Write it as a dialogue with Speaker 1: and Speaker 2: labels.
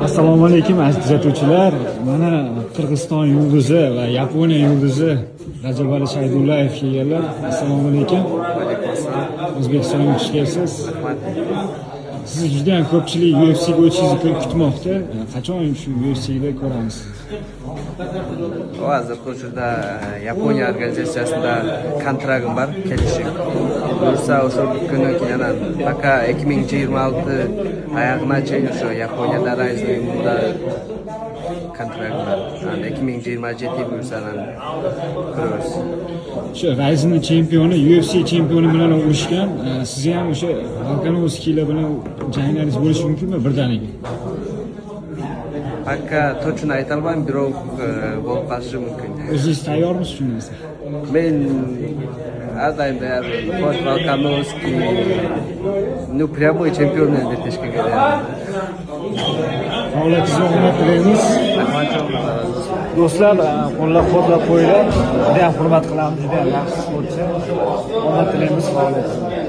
Speaker 1: Assalomu alaykum aziz kuzatuvchilar. Mana Qirg'iziston yulduzi va Yaponiya yulduzi Rajabali Shaydullayev kelganlar. Assalomu alaykum. O'zbekistonga xush kelibsiz. Siz juda ham ko'pchilik UFC ga o'tishingizni kutmoqda. Qachon shu UFC da ko'ramiz?
Speaker 2: Hozir hozirda Yaponiya organizatsiyasida kontragtim bor, kelishim. Bo'lsa o'sha kuni yana taka 2026 oyog'igacha o'sha Yaponiyada Raizda kontrakt bor. 2027 bo'lsa ko'ramiz.
Speaker 1: Shu Raizning chempioni UFC chempioni bilan urushgan. Siz ham o'sha Volkanovskilar bilan janglaringiz bo'lishi mumkinmi birdaniga?
Speaker 2: Hakka точно ayta olmayman, biroq bo'lib qolishi mumkin.
Speaker 1: O'zingiz tayyormisiz shu narsa?
Speaker 2: Men adayım da Volkanovski прямой чемпион deb tashkil
Speaker 1: Faoliyatingizni hurmat qilaymiz. Do'stlar, qo'llab-quvvatlab qo'yinglar. Juda ham hurmat qilamiz, juda ham yaxshi sportchi. Hurmat tilaymiz faoliyatingizni.